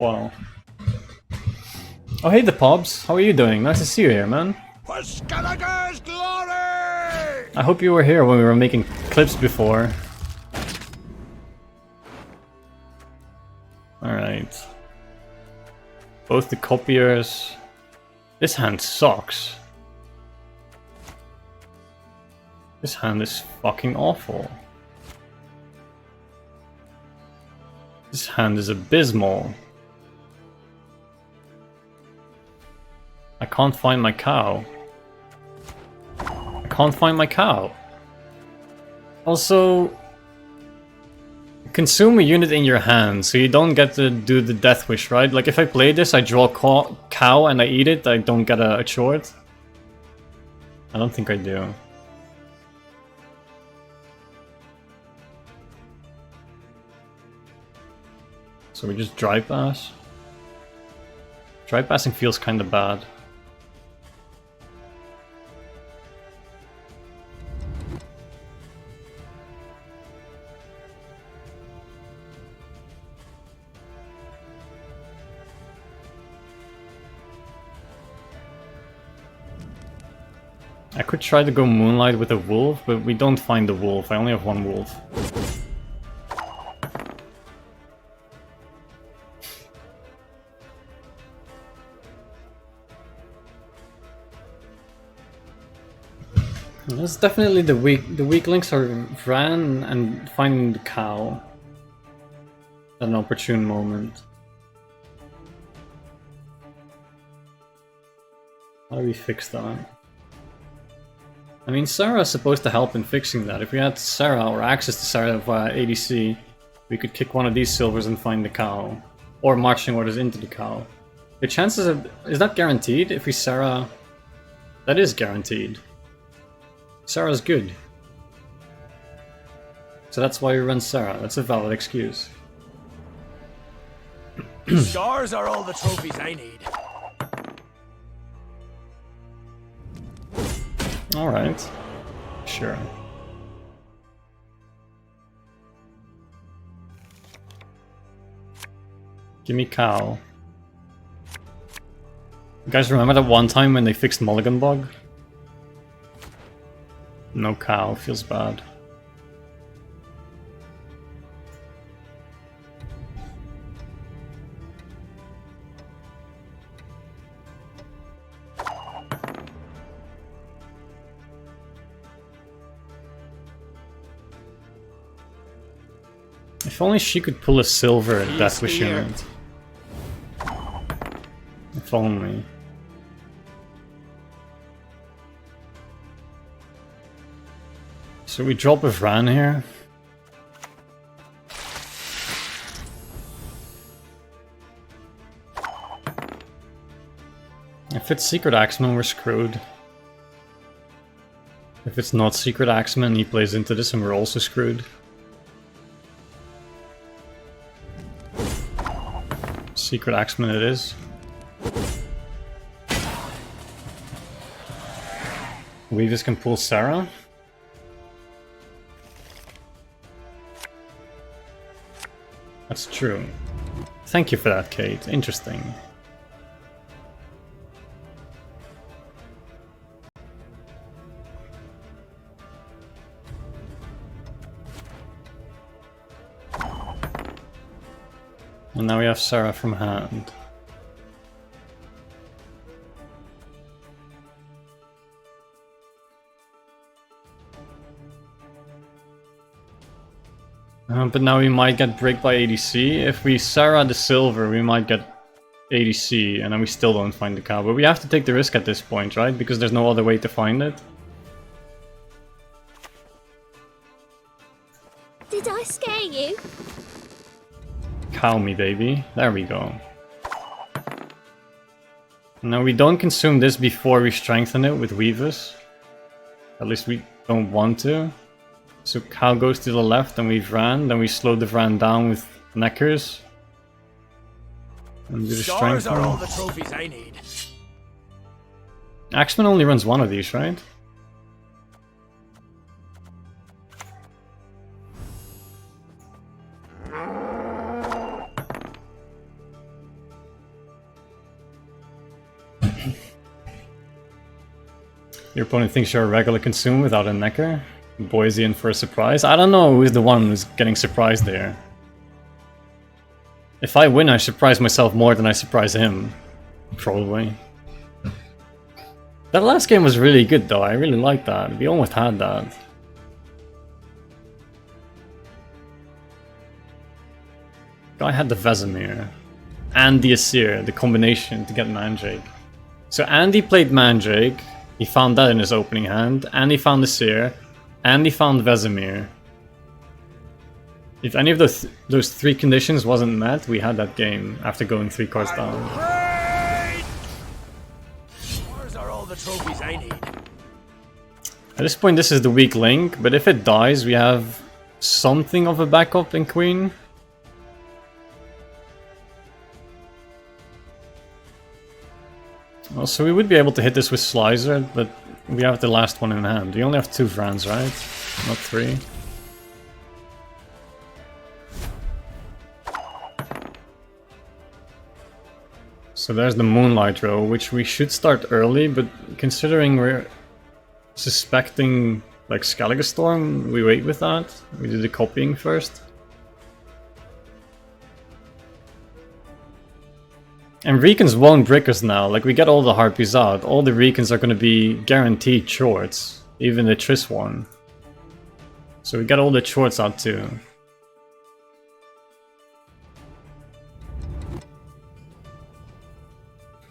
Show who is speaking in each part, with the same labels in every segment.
Speaker 1: Wow. Oh, hey, the Pobs. How are you doing? Nice to see you here, man.
Speaker 2: For Skellige's glory!
Speaker 1: I hope you were here when we were making clips before. Alright. Both the copiers. This hand sucks. This hand is fucking awful. This hand is abysmal. I can't find my cow. I can't find my cow. Also, consume a unit in your hand, so you don't get to do the death wish, right? Like if I play this, I draw a cow and I eat it, I don't get a chort. I don't think I do. So we just dry pass. Dry passing feels kinda bad. I could try to go Moonlight with a wolf, but we don't find the wolf. I only have one wolf. That's definitely the weak links are vran and finding the cow at an opportune moment. How do we fix that? I mean, Sarah is supposed to help in fixing that. If we had Sarah or access to Sarah via ADC, we could kick one of these silvers and find the cow. Or marching orders into the cow. The chances of... is that guaranteed? If we Sarah... that is guaranteed. Sarah's good. So that's why we run Sarah. That's a valid excuse.
Speaker 2: Stars are all the trophies I need.
Speaker 1: Alright. Sure. Give me cow. You guys remember that one time when they fixed Mulligan Bug? No cow, feels bad. If only she could pull a silver at Death Wish unit. If only. So we drop a vran here. If it's Secret Axeman, we're screwed. If it's not Secret Axeman, he plays into this and we're also screwed. Secret Axeman it is. We just can pull Sarah. That's true. Thank you for that, Kate. Interesting. And now we have Sarah from hand. But now we might get bricked by ADC. If we Sarah the silver, we might get ADC, and then we still don't find the cow. But we have to take the risk at this point, right? Because there's no other way to find it.
Speaker 3: Did I scare you?
Speaker 1: Cow me, baby. There we go. Now we don't consume this before we strengthen it with Weavers. At least we don't want to. So cow goes to the left and we vran, then we slow the vran down with neckers. And do the
Speaker 2: Stars are all
Speaker 1: strength.
Speaker 2: the trophies I need.
Speaker 1: Axeman only runs one of these, right? Your opponent thinks you're a regular consumer without a necker. Boy, is he in for a surprise? I don't know who's the one who's getting surprised there. If I win, I surprise myself more than I surprise him. Probably. That last game was really good though, I really liked that. We almost had that. Guy had the Vesemir. And the Asir, the combination to get Mandrake. So Andy played Mandrake, he found that in his opening hand, and he found Asir, and he found Vesemir. If any of those three conditions wasn't met, we had that game after going 3 cards down.
Speaker 2: Where's are all the trophies I need?
Speaker 1: At this point this is the weak link, but if it dies we have something of a backup in Queen. Well, so we would be able to hit this with Slicer, but we have the last one in hand. We only have 2 Vrans, right? Not 3. So there's the Moonlight row, which we should start early, but considering we're suspecting like Skellige Storm, we wait with that. We do the copying first. And Recons won't brick us now, like we get all the Harpies out, all the Recons are going to be guaranteed chorts, even the Triss one. So we get all the chorts out too.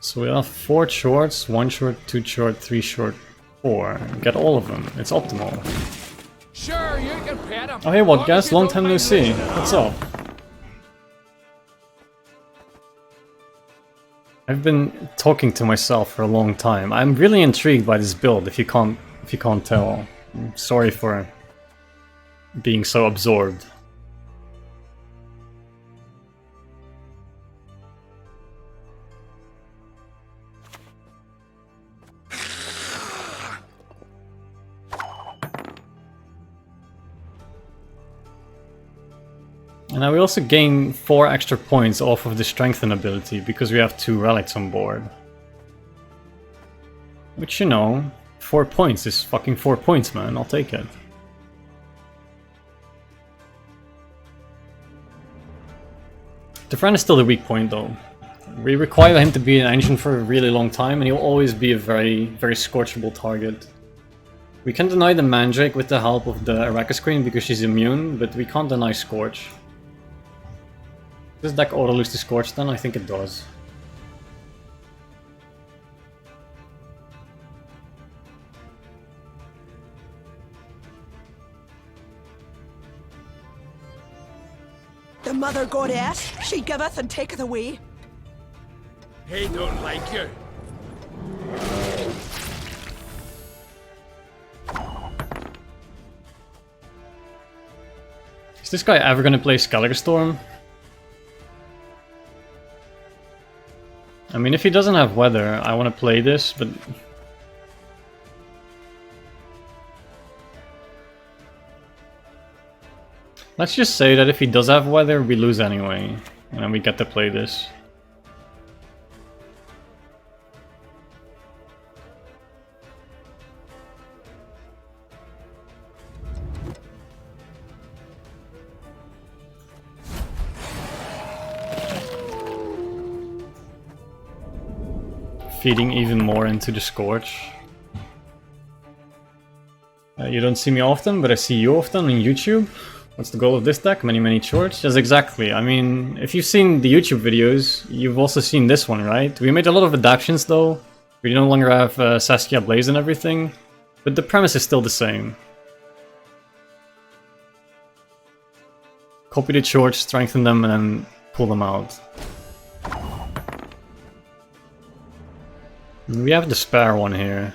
Speaker 1: So we have 4 shorts, 1 short, 2 short, 3 short, 4. Get all of them, it's optimal.
Speaker 2: Sure, you can pet him.
Speaker 1: Oh hey what guys, long time no see, what's up? I've been talking to myself for a long time. I'm really intrigued by this build, if you can't tell. I'm sorry for being so absorbed. And now we also gain 4 extra points off of the Strengthen ability, because we have 2 relics on board. Which, you know, 4 points is fucking 4 points, man, I'll take it. The Vran is still the weak point though. We require him to be an engine for a really long time, and he'll always be a very, very scorchable target. We can deny the Mandrake with the help of the Arrakis Queen because she's immune, but we can't deny Scorch. Does deck auto lose to Scorch then? I think it does.
Speaker 4: The mother goddess, she giveth and taketh away.
Speaker 2: He don't like you.
Speaker 1: Is this guy ever gonna play Skellige Storm? I mean, if he doesn't have weather, I want to play this, but... Let's just say that if he does have weather, we lose anyway, and then we get to play this. Feeding even more into the Scorch. You don't see me often, but I see you often on YouTube. What's the goal of this deck? Many chorts? Yes, exactly. I mean, if you've seen the YouTube videos, you've also seen this one, right? We made a lot of adaptations though. We no longer have Saskia Blaze and everything, but the premise is still the same. Copy the chorts, strengthen them, and then pull them out. We have the spare one here.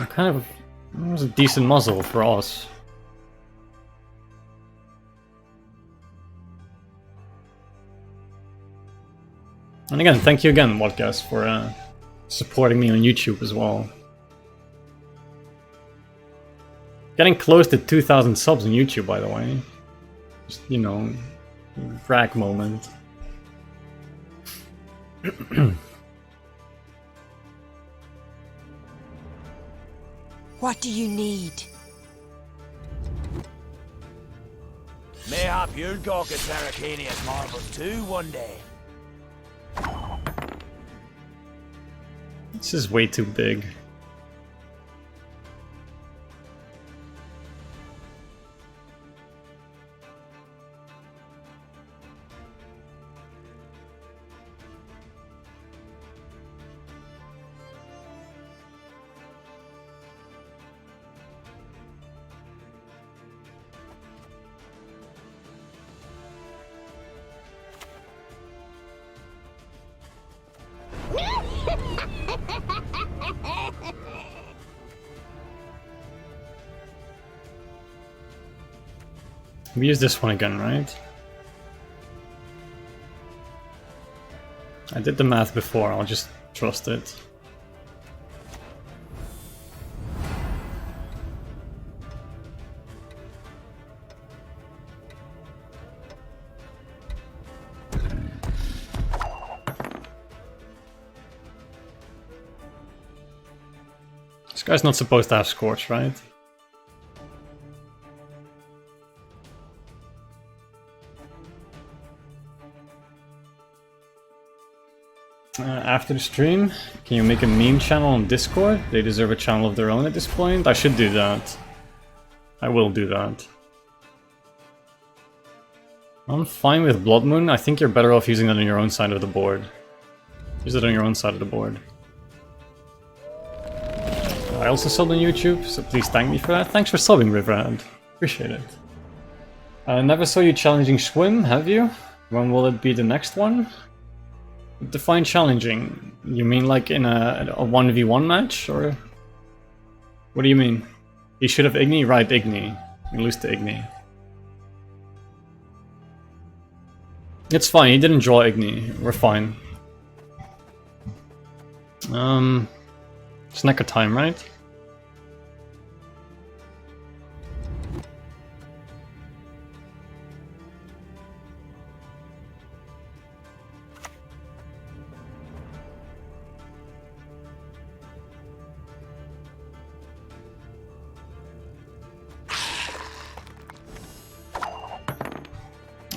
Speaker 1: Kind of, it was a decent muzzle for us. And again, thank you again, Wadcast, for supporting me on YouTube as well. Getting close to 2,000 subs on YouTube, by the way. Just, you know, brag moment.
Speaker 4: What do you need?
Speaker 2: Mayhap you'll gawk at Arcania's marvels too one day.
Speaker 1: This is way too big. We use this one again, right? I did the math before, I'll just trust it. This guy's not supposed to have Scorch, right? After the stream, can you make a meme channel on Discord? They deserve a channel of their own at this point. I should do that. I will do that. I'm fine with Blood Moon. I think you're better off using that on your own side of the board. Use it on your own side of the board. I also subbed on YouTube, so please thank me for that. Thanks for subbing, Rivrad. Appreciate it. I never saw you challenging Swim, have you? When will it be the next one? Define challenging. You mean like in a 1v1 match, or what do you mean? He should have Igni? Right, Igni. You lose to Igni. It's fine, he didn't draw Igni. We're fine. It's Necker time, right?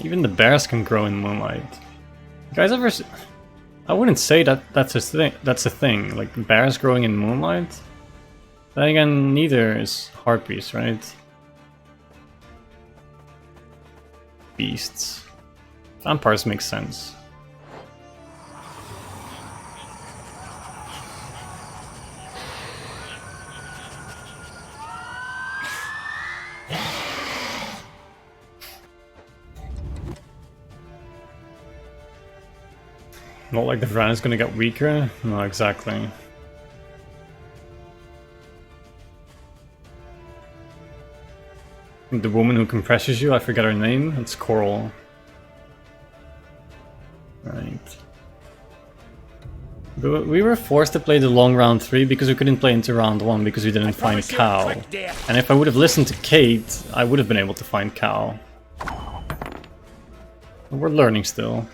Speaker 1: Even the bears can grow in moonlight. You guys ever? I wouldn't say that that's a thing. That's a thing. Like bears growing in moonlight. Then again, neither is harpies, right? Beasts. Vampires make sense. Not like the vran is gonna get weaker? No, exactly. The woman who compresses you, I forget her name, it's Coral. Right. But we were forced to play the long round 3 because we couldn't play into round 1 because we didn't find Cow. And if I would have listened to Kate, I would have been able to find Cow. But we're learning still.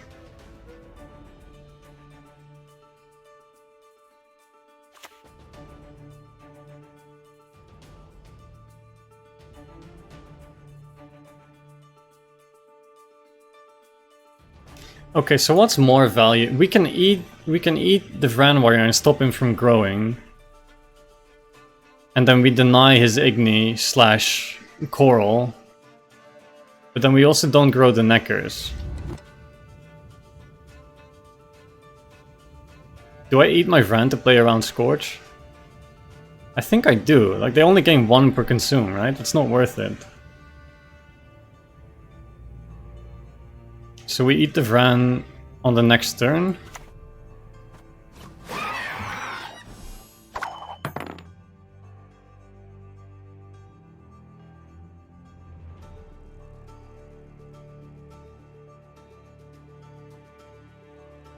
Speaker 1: Okay, so what's more value? We can eat the Vran warrior and stop him from growing. And then we deny his Igni slash Coral. But then we also don't grow the Neckers. Do I eat my Vran to play around Scorch? I think I do. Like, they only gain 1 per consume, right? It's not worth it. So we eat the Vran on the next turn.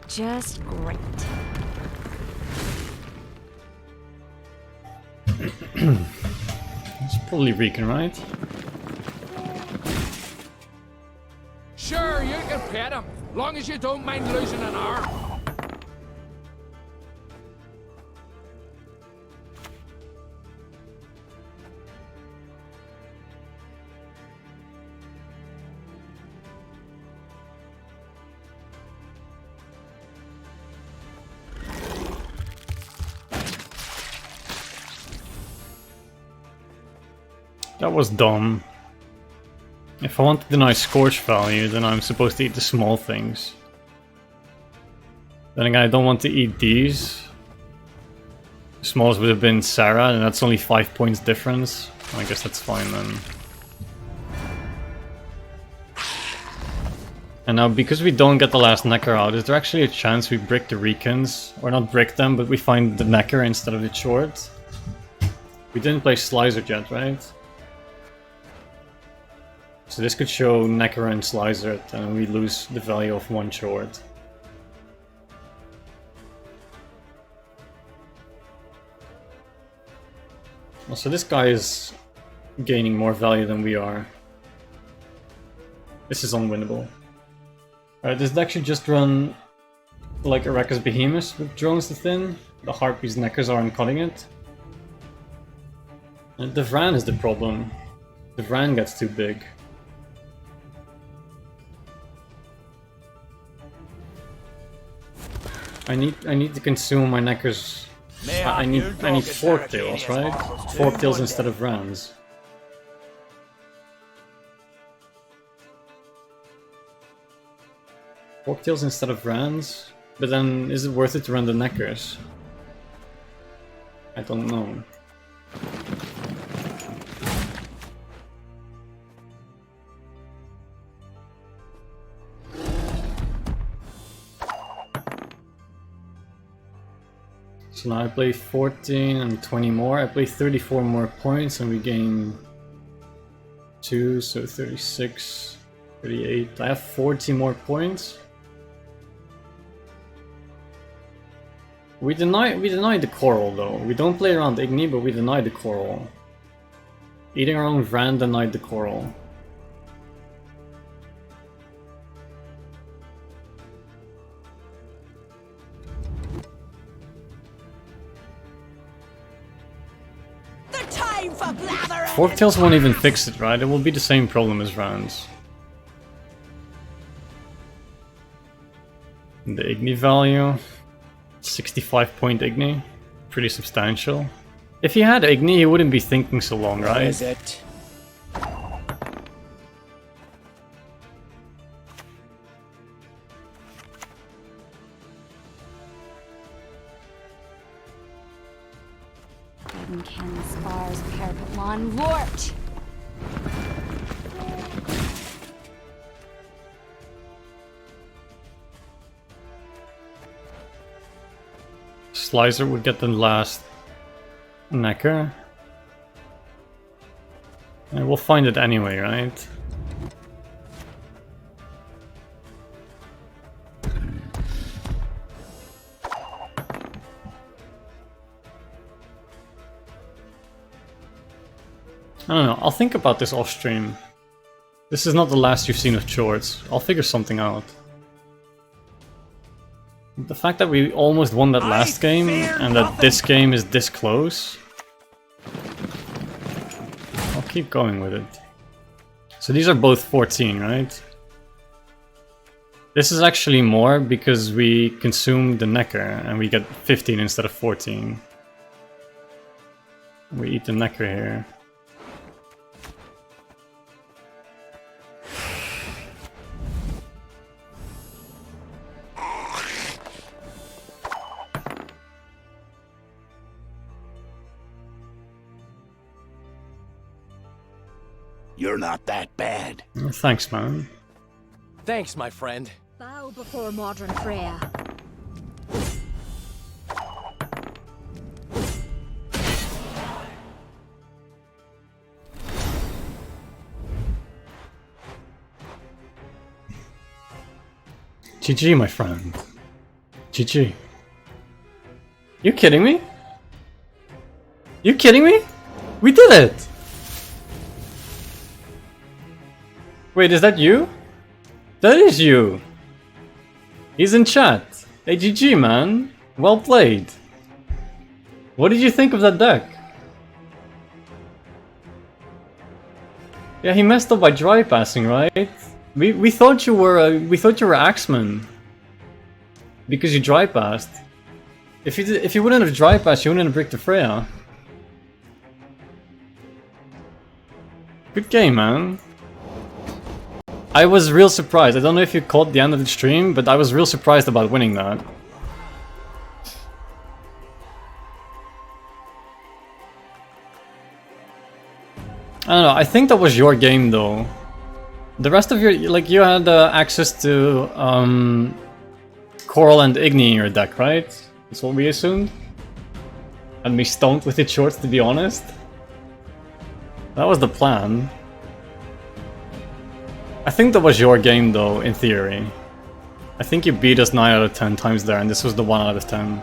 Speaker 3: Just great.
Speaker 1: It's probably Recon, right?
Speaker 2: Sure, you can pet him, long as you don't mind losing an arm.
Speaker 1: That was dumb. If I want to deny scorch value, then I'm supposed to eat the small things. Then again, I don't want to eat these. Smalls would have been Sarah, and that's only 5 points difference. I guess that's fine then. And now, because we don't get the last Necker out, is there actually a chance we brick the Recons? Or not brick them, but we find the Necker instead of the Chort? We didn't play Slicer yet, right? So this could show Necker and Slicer, and we lose the value of one Chort. Well, so this guy is gaining more value than we are. This is unwinnable. Alright, this deck should just run like Areka's Behemoths with drones to thin. The Harpy's Neckers aren't cutting it. And the Vran is the problem. The Vran gets too big. I need to consume my Neckers. I need Fork Tails, right? Fork Tails instead of Vrans. Fork Tails instead of Vrans? But then, is it worth it to run the Neckers? I don't know. So now I play 14 and 20 more. I play 34 more points and we gain 2, so 36, 38. I have 40 more points. We deny the Coral though. We don't play around Igni, but we deny the Coral. Eating our own Vran denied the Coral.
Speaker 4: The time for blathering!
Speaker 1: Forktails won't even fix it, right? It will be the same problem as Vrans. The Igni value. 65 point Igni. Pretty substantial. If he had Igni, he wouldn't be thinking so long, right?
Speaker 2: What is it?
Speaker 3: Golden cannon spars, parapet lawn warped.
Speaker 1: Slicer would get the last Necker. And we'll find it anyway, right? I don't know, I'll think about this off stream. This is not the last you've seen of Chorts. I'll figure something out. The fact that we almost won that last game, and that this game is this close... I'll keep going with it. So these are both 14, right? This is actually more because we consume the Necker, and we get 15 instead of 14. We eat the Necker here.
Speaker 2: You're not that bad.
Speaker 1: Thanks, man.
Speaker 5: Thanks, my friend.
Speaker 3: Bow before modern Freya.
Speaker 1: GG, my friend. GG. You kidding me? You kidding me? We did it! Wait, is that you? That is you! He's in chat. Hey, GG, man. Well played. What did you think of that deck? Yeah, he messed up by dry passing, right? We thought you were Axeman because you dry passed. If you wouldn't have dry passed, you wouldn't have bricked the Freya. Good game, man. I was real surprised. I don't know if you caught the end of the stream, but I was real surprised about winning that. I don't know, I think that was your game though. The rest of your, like, you had access to Coral and Igni in your deck, right? That's what we assumed? And me stoned with its shorts, to be honest. That was the plan. I think that was your game though, in theory. I think you beat us 9 out of 10 times there, and this was the 1 out of 10.